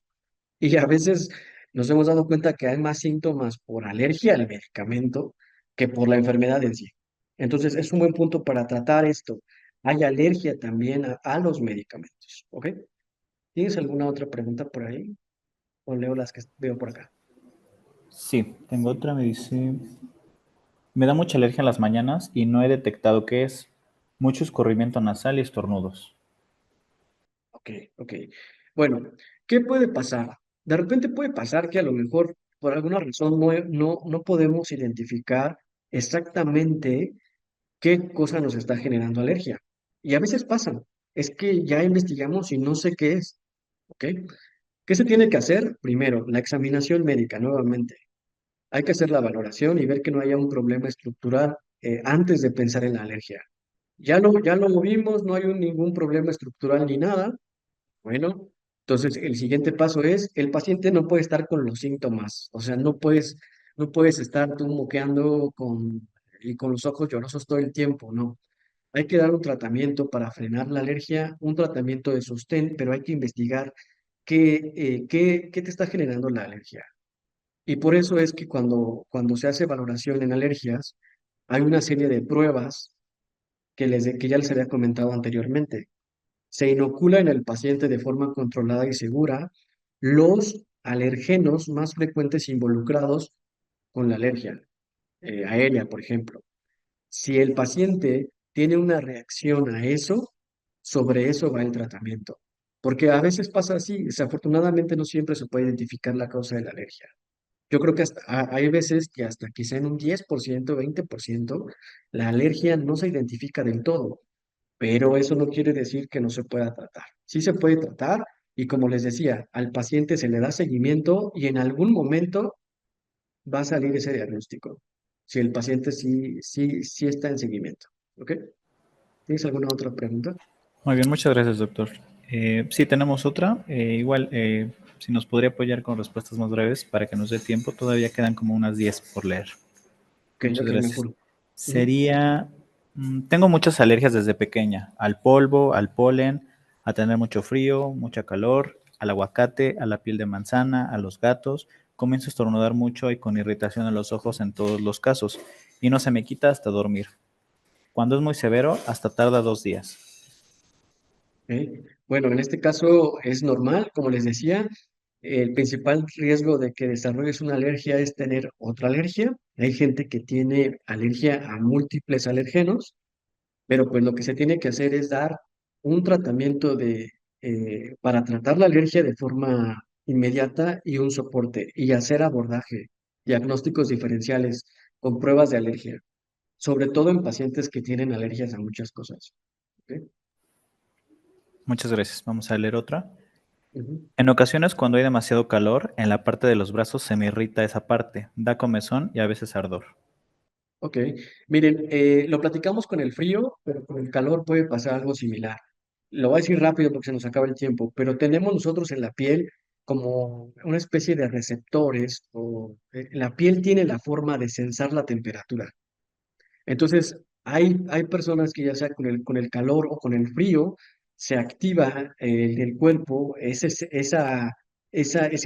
Y a veces nos hemos dado cuenta que hay más síntomas por alergia al medicamento que por la enfermedad en sí. Entonces, es un buen punto para tratar esto. Hay alergia también a los medicamentos, ¿ok? ¿Tienes alguna otra pregunta por ahí? O leo las que veo por acá. Sí, tengo otra. Me dice, me da mucha alergia en las mañanas y no he detectado qué es. Mucho escurrimiento nasal y estornudos. Ok, ok. Bueno, ¿qué puede pasar? De repente puede pasar que a lo mejor por alguna razón no podemos identificar exactamente qué cosa nos está generando alergia. Y a veces pasa, es que ya investigamos y no sé qué es, ¿ok? ¿Qué se tiene que hacer? Primero, la examinación médica nuevamente. Hay que hacer la valoración y ver que no haya un problema estructural antes de pensar en la alergia. Ya lo vimos, no hay ningún problema estructural ni nada. Bueno, entonces el siguiente paso es, el paciente no puede estar con los síntomas, o sea, no puedes estar tú moqueando y con los ojos llorosos todo el tiempo, no. Hay que dar un tratamiento para frenar la alergia, un tratamiento de sostén, pero hay que investigar qué te está generando la alergia. Y por eso es que cuando se hace valoración en alergias, hay una serie de pruebas que ya les había comentado anteriormente. Se inocula en el paciente de forma controlada y segura los alergenos más frecuentes involucrados con la alergia aérea, por ejemplo. Si el paciente tiene una reacción a eso, sobre eso va el tratamiento. Porque a veces pasa así, desafortunadamente no siempre se puede identificar la causa de la alergia. Yo creo que hay veces que hasta quizá en un 10%, 20%, la alergia no se identifica del todo, pero eso no quiere decir que no se pueda tratar. Sí se puede tratar y como les decía, al paciente se le da seguimiento y en algún momento va a salir ese diagnóstico, si el paciente sí está en seguimiento. ¿Ok? ¿Tienes alguna otra pregunta? Muy bien, muchas gracias, doctor. Sí, tenemos otra. Igual, si nos podría apoyar con respuestas más breves para que nos dé tiempo, todavía quedan como unas 10 por leer. Ok, Muchas ok, gracias. mejor. Ujú. Sería, tengo muchas alergias desde pequeña, al polvo, al polen, a tener mucho frío, mucha calor, al aguacate, a la piel de manzana, a los gatos. Comienzo a estornudar mucho y con irritación en los ojos en todos los casos. Y no se me quita hasta dormir. Cuando es muy severo, hasta tarda 2 días. Ok. Bueno, en este caso es normal, como les decía, el principal riesgo de que desarrolles una alergia es tener otra alergia. Hay gente que tiene alergia a múltiples alergenos, pero pues lo que se tiene que hacer es dar un tratamiento para tratar la alergia de forma inmediata y un soporte y hacer abordaje, diagnósticos diferenciales con pruebas de alergia, sobre todo en pacientes que tienen alergias a muchas cosas. ¿Ok? Muchas gracias. Vamos a leer otra. Ujú. En ocasiones, cuando hay demasiado calor, en la parte de los brazos se me irrita esa parte, da comezón y a veces ardor. Ok, miren, lo platicamos con el frío, pero con el calor puede pasar algo similar. Lo voy a decir rápido porque se nos acaba el tiempo, pero tenemos nosotros en la piel como una especie de receptores, o la piel tiene la forma de sensar la temperatura. Entonces, hay personas que ya sea con el calor o con el frío, se activa el cuerpo ese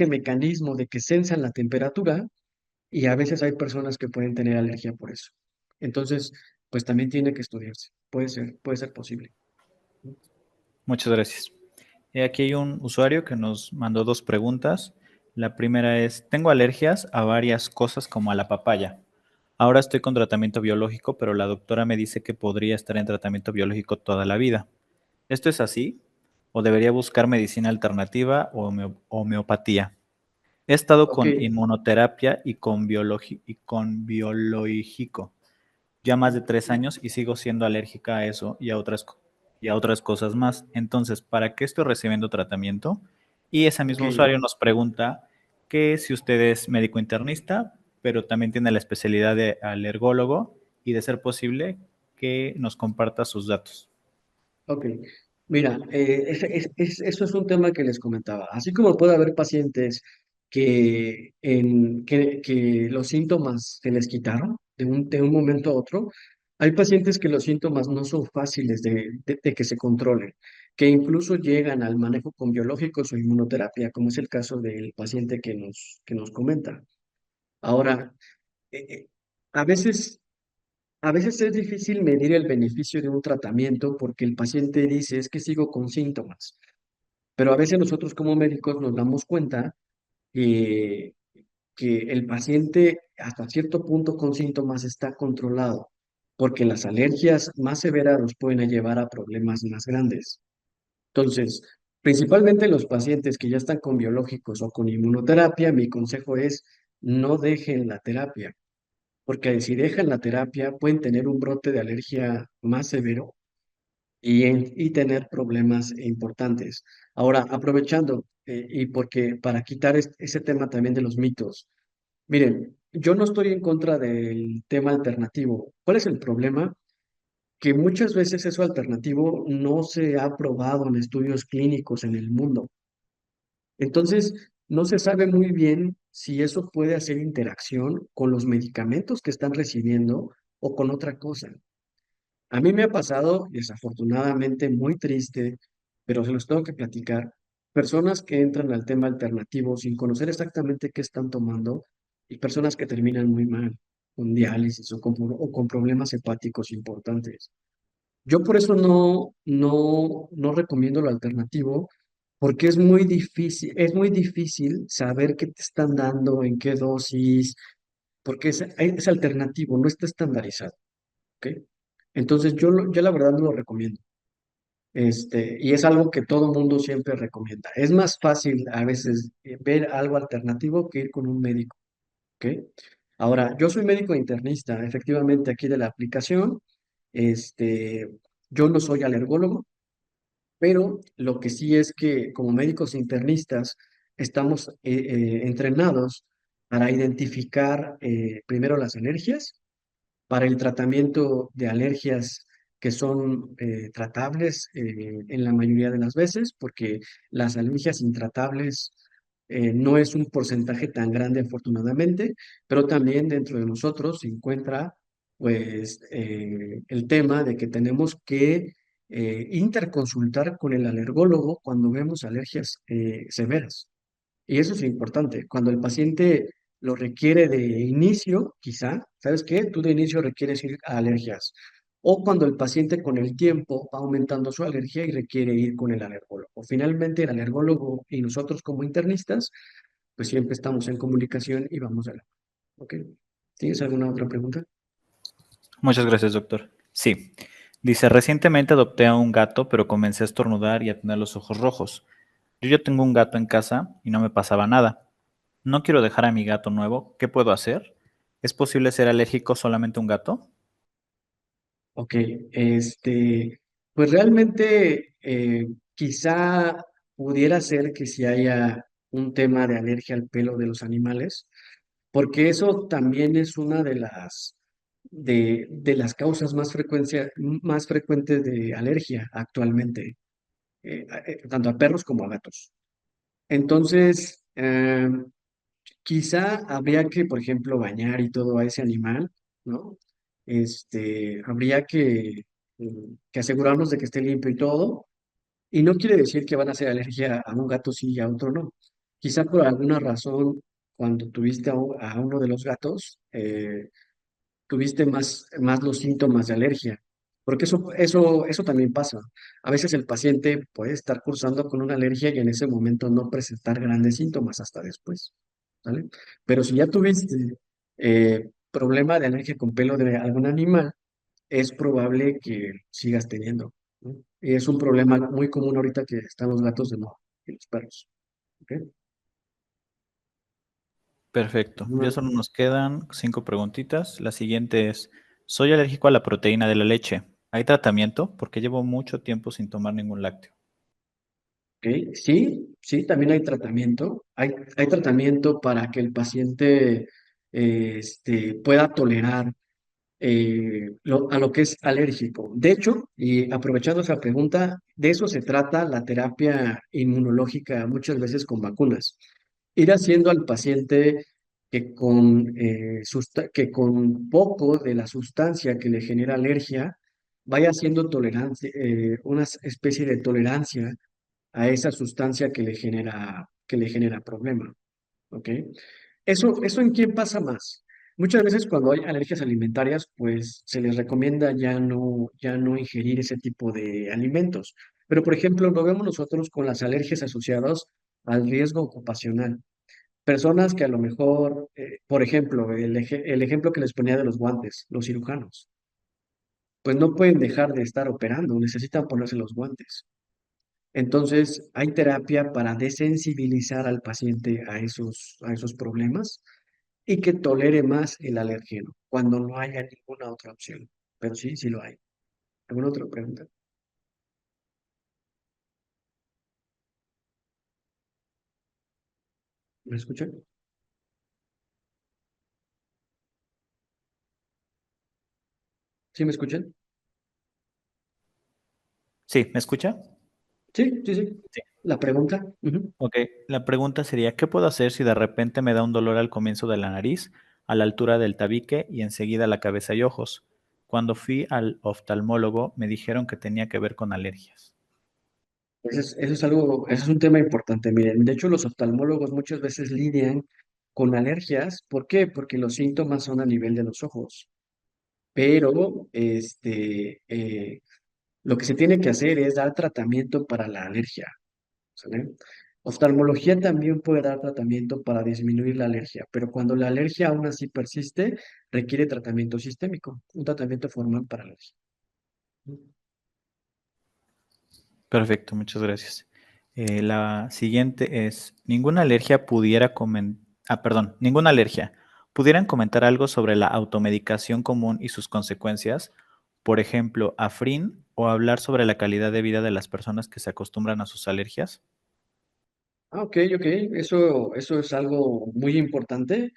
mecanismo de que sensan la temperatura y a veces hay personas que pueden tener alergia por eso. Entonces, pues también tiene que estudiarse. Puede ser posible. Muchas gracias. Aquí hay un usuario que nos mandó 2 preguntas. La primera es, tengo alergias a varias cosas como a la papaya. Ahora estoy con tratamiento biológico, pero la doctora me dice que podría estar en tratamiento biológico toda la vida. ¿Esto es así? ¿O debería buscar medicina alternativa o homeopatía? He estado Ok, con inmunoterapia y con biológico ya más de 3 años y sigo siendo alérgica a eso y a otras cosas más. Entonces, ¿para qué estoy recibiendo tratamiento? Y ese ok, mismo usuario nos pregunta que si usted es médico internista, pero también tiene la especialidad de alergólogo y de ser posible que nos comparta sus datos. ok. Mira, eso es un tema que les comentaba. Así como puede haber pacientes que los síntomas se les quitaron de un momento a otro, hay pacientes que los síntomas no son fáciles de que se controlen, que incluso llegan al manejo con biológicos o inmunoterapia, como es el caso del paciente que nos comenta. Ahora, eh, eh, a veces, a veces es difícil medir el beneficio de un tratamiento porque el paciente dice, es que sigo con síntomas, pero a veces nosotros como médicos nos damos cuenta que, que el paciente hasta cierto punto con síntomas está controlado, porque las alergias más severas los pueden llevar a problemas más grandes. Entonces, principalmente los pacientes que ya están con biológicos o con inmunoterapia, mi consejo es no dejen la terapia porque si dejan la terapia pueden tener un brote de alergia más severo y tener problemas importantes. Ahora, aprovechando, y porque para quitar ese tema también de los mitos, Miren, yo no estoy en contra del tema alternativo. ¿Cuál es el problema? Que muchas veces eso alternativo no se ha probado en estudios clínicos en el mundo. Entonces, no se sabe muy bien si eso puede hacer interacción con los medicamentos que están recibiendo o con otra cosa. A mí me ha pasado, desafortunadamente, muy triste, pero se los tengo que platicar, personas que entran al tema alternativo sin conocer exactamente qué están tomando y personas que terminan muy mal, con diálisis o con problemas hepáticos importantes. Yo por eso no recomiendo lo alternativo, porque es muy difícil saber qué te están dando, en qué dosis, porque es alternativo, no está estandarizado, ¿ok? Entonces yo la verdad no lo recomiendo. Y es algo que todo mundo siempre recomienda. Es más fácil a veces ver algo alternativo que ir con un médico, ¿ok? Ahora, yo soy médico internista, efectivamente aquí de la aplicación, este, yo no soy alergólogo, pero lo que sí es que como médicos internistas estamos entrenados para identificar primero las alergias para el tratamiento de alergias que son tratables en la mayoría de las veces, porque las alergias intratables no es un porcentaje tan grande afortunadamente, pero también dentro de nosotros se encuentra pues el tema de que tenemos que interconsultar con el alergólogo cuando vemos alergias severas. Y eso es importante. Cuando el paciente lo requiere de inicio, quizá, ¿sabes qué? Tú de inicio requieres ir a alergias. O cuando el paciente con el tiempo va aumentando su alergia y requiere ir con el alergólogo. Finalmente, el alergólogo y nosotros como internistas, pues siempre estamos en comunicación y vamos a la. ¿Ok? ¿Tienes alguna otra pregunta? Muchas gracias, doctor. Sí. Dice, recientemente adopté a un gato, pero comencé a estornudar y a tener los ojos rojos. Yo ya tengo un gato en casa y no me pasaba nada. No quiero dejar a mi gato nuevo. ¿Qué puedo hacer? ¿Es posible ser alérgico solamente a un gato? Ok, pues realmente quizá pudiera ser que si haya un tema de alergia al pelo de los animales, porque eso también es una de las causas más frecuentes de alergia actualmente, tanto a perros como a gatos. Entonces, quizá habría que, por ejemplo, bañar y todo a ese animal, ¿no? Habría que asegurarnos de que esté limpio y todo. Y no quiere decir que van a hacer alergia a un gato sí y a otro no. Quizá por alguna razón, cuando tuviste a uno de los gatos, tuviste más los síntomas de alergia. Porque eso también pasa. A veces el paciente puede estar cursando con una alergia y en ese momento no presentar grandes síntomas hasta después. ¿Vale? Pero si ya tuviste problema de alergia con pelo de algún animal, es probable que sigas teniendo, ¿no? Y es un problema muy común ahorita que están los gatos de moda y los perros. ¿Ok? Perfecto. Ya Una- solo nos quedan 5 preguntitas. La siguiente es, soy alérgico a la proteína de la leche. ¿Hay tratamiento? Porque llevo mucho tiempo sin tomar ningún lácteo. ¿Ok? Sí, sí, también hay tratamiento. Hay tratamiento para que el paciente pueda tolerar a lo que es alérgico. De hecho, y aprovechando esa pregunta, de eso se trata la terapia inmunológica muchas veces con vacunas. Ir haciendo al paciente que con poco de la sustancia que le genera alergia vaya haciendo tolerancia, una especie de tolerancia a esa sustancia que le genera problema. ¿Ok? ¿Eso en quién pasa más? Muchas veces cuando hay alergias alimentarias, pues se les recomienda ya no ingerir ese tipo de alimentos. Pero, por ejemplo, lo vemos nosotros con las alergias asociadas al riesgo ocupacional. Personas que a lo mejor, por ejemplo, el ejemplo que les ponía de los guantes, los cirujanos, pues no pueden dejar de estar operando, necesitan ponerse los guantes. Entonces, hay terapia para desensibilizar al paciente a esos problemas y que tolere más el alérgeno cuando no haya ninguna otra opción. Pero sí, sí lo hay. ¿Alguna otra pregunta? ¿Me escuchan? ¿Sí me escuchan? Sí, ¿me escucha? Sí, sí, sí. Sí. La pregunta. Ujú. Ok, la pregunta sería, ¿qué puedo hacer si de repente me da un dolor al comienzo de la nariz, a la altura del tabique y enseguida la cabeza y ojos? Cuando fui al oftalmólogo me dijeron que tenía que ver con alergias. Eso es algo, eso es un tema importante. Miren, de hecho, los oftalmólogos muchas veces lidian con alergias. ¿Por qué? Porque los síntomas son a nivel de los ojos. Pero, lo que se tiene que hacer es dar tratamiento para la alergia. ¿Sale? Oftalmología también puede dar tratamiento para disminuir la alergia, pero cuando la alergia aún así persiste, requiere tratamiento sistémico, un tratamiento formal para la alergia. Perfecto, muchas gracias. La siguiente es, ninguna alergia. ¿Pudieran comentar algo sobre la automedicación común y sus consecuencias? Por ejemplo, Afrin, o hablar sobre la calidad de vida de las personas que se acostumbran a sus alergias. Ah, ok, ok, eso es algo muy importante.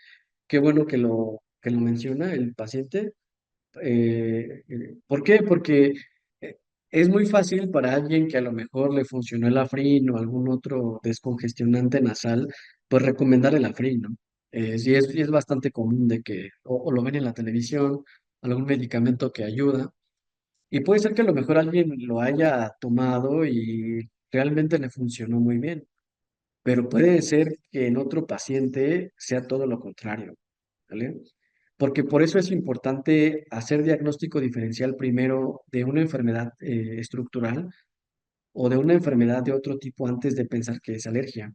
Qué bueno que lo menciona el paciente. ¿Por qué? Porque eh, es muy fácil para alguien que a lo mejor le funcionó el Afrin o algún otro descongestionante nasal, pues recomendar el Afrin, ¿no? Sí es bastante común de que o lo ven en la televisión, algún medicamento que ayuda, y puede ser que a lo mejor alguien lo haya tomado y realmente le funcionó muy bien, pero puede ser que en otro paciente sea todo lo contrario, ¿vale? Porque por eso es importante hacer diagnóstico diferencial primero de una enfermedad estructural o de una enfermedad de otro tipo antes de pensar que es alergia.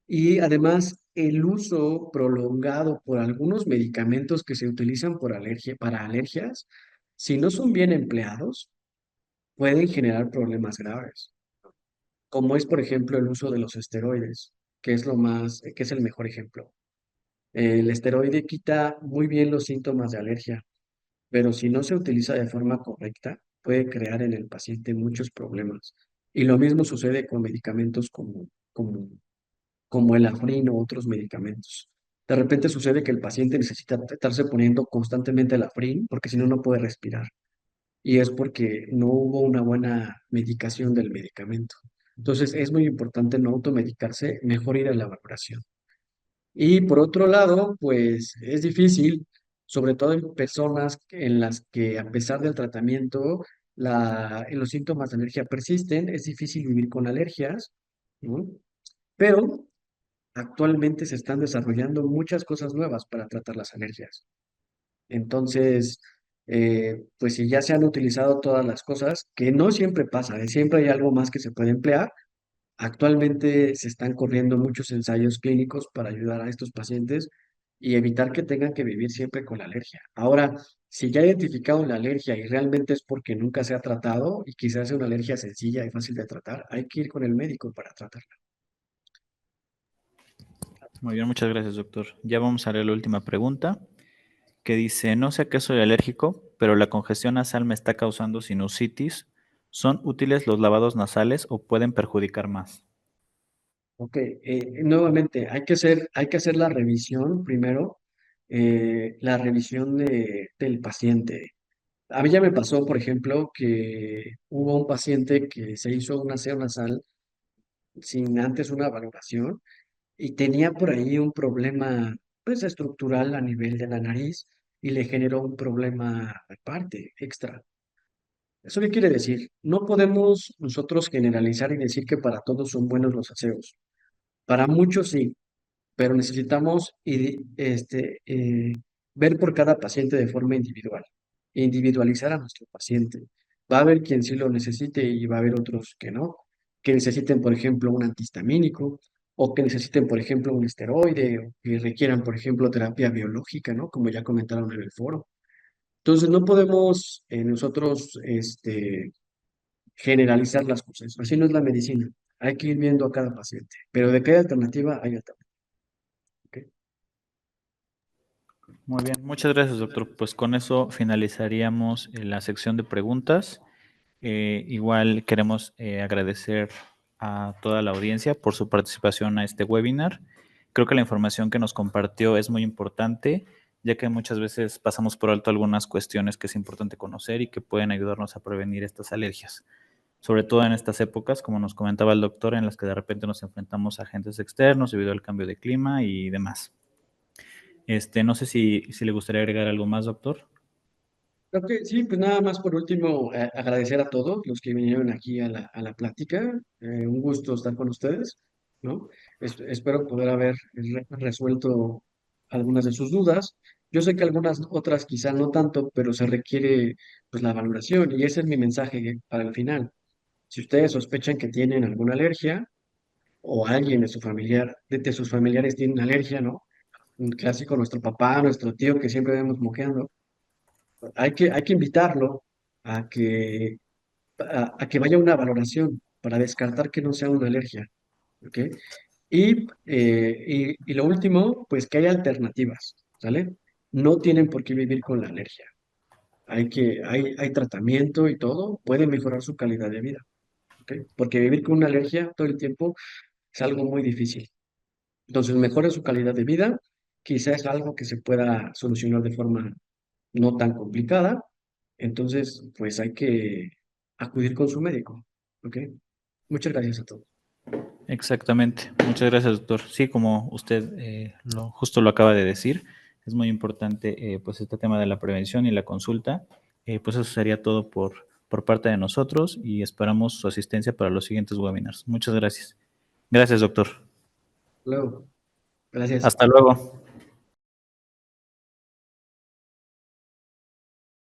Y además, el uso prolongado por algunos medicamentos que se utilizan por alergia, para alergias, si no son bien empleados, pueden generar problemas graves, como es, por ejemplo, el uso de los esteroides, que es el mejor ejemplo. El esteroide quita muy bien los síntomas de alergia, pero si no se utiliza de forma correcta, puede crear en el paciente muchos problemas. Y lo mismo sucede con medicamentos como el Afrin o otros medicamentos. De repente sucede que el paciente necesita estarse poniendo constantemente el Afrin porque si no, no puede respirar. Y es porque no hubo una buena medicación del medicamento. Entonces, es muy importante no automedicarse, mejor ir a la valoración. Y por otro lado, pues es difícil, sobre todo en personas en las que a pesar del tratamiento, los síntomas de alergia persisten, es difícil vivir con alergias, ¿no? Pero actualmente se están desarrollando muchas cosas nuevas para tratar las alergias. Entonces, pues si ya se han utilizado todas las cosas, que no siempre pasa, siempre hay algo más que se puede emplear. Actualmente se están corriendo muchos ensayos clínicos para ayudar a estos pacientes y evitar que tengan que vivir siempre con la alergia. Ahora, si ya he identificado la alergia y realmente es porque nunca se ha tratado y quizás sea una alergia sencilla y fácil de tratar, hay que ir con el médico para tratarla. Muy bien, muchas gracias, doctor. Ya vamos a leer la última pregunta, que dice, no sé a qué soy alérgico, pero la congestión nasal me está causando sinusitis. ¿Son útiles los lavados nasales o pueden perjudicar más? Ok, nuevamente, hay que hacer la revisión primero, la revisión del paciente. A mí ya me pasó, por ejemplo, que hubo un paciente que se hizo un aseo nasal sin antes una valoración y tenía por ahí un problema pues estructural a nivel de la nariz y le generó un problema aparte, extra. ¿Eso qué quiere decir? No podemos nosotros generalizar y decir que para todos son buenos los aseos. Para muchos sí, pero necesitamos ver por cada paciente de forma individual, individualizar a nuestro paciente. Va a haber quien sí lo necesite y va a haber otros que no, que necesiten, por ejemplo, un antihistamínico o que necesiten, por ejemplo, un esteroide o que requieran, por ejemplo, terapia biológica, ¿no? Como ya comentaron en el foro. Entonces, no podemos nosotros generalizar las cosas. Así no es la medicina. Hay que ir viendo a cada paciente, pero de qué alternativa hay alternativa. ¿Ok? Muy bien, muchas gracias, doctor. Pues con eso finalizaríamos la sección de preguntas. Igual queremos agradecer a toda la audiencia por su participación a este webinar. Creo que la información que nos compartió es muy importante ya que muchas veces pasamos por alto algunas cuestiones que es importante conocer y que pueden ayudarnos a prevenir estas alergias. Sobre todo en estas épocas, como nos comentaba el doctor, en las que de repente nos enfrentamos a agentes externos debido al cambio de clima y demás. No sé si le gustaría agregar algo más, doctor. Creo que sí, pues nada más por último, agradecer a todos los que vinieron aquí a la plática. Un gusto estar con ustedes, ¿no? Espero poder haber resuelto algunas de sus dudas. Yo sé que algunas otras quizá no tanto, pero se requiere pues la valoración y ese es mi mensaje para el final. Si ustedes sospechan que tienen alguna alergia o alguien de su familiar, de sus familiares tiene una alergia, ¿no? Un clásico, nuestro papá, nuestro tío que siempre vemos moqueando, hay que invitarlo a a que vaya a una valoración para descartar que no sea una alergia, ¿ok? Y lo último, pues que haya alternativas, ¿sale? No tienen por qué vivir con la alergia. Hay tratamiento y todo, puede mejorar su calidad de vida, ¿ok? Porque vivir con una alergia todo el tiempo es algo muy difícil. Entonces, mejora su calidad de vida, quizás es algo que se pueda solucionar de forma no tan complicada. Entonces, pues hay que acudir con su médico. ¿Ok? Muchas gracias a todos. Exactamente. Muchas gracias, doctor. Sí, como usted justo lo acaba de decir, es muy importante pues este tema de la prevención y la consulta. Pues eso sería todo por parte de nosotros y esperamos su asistencia para los siguientes webinars. Muchas gracias. Gracias, doctor. Luego, gracias. Hasta luego.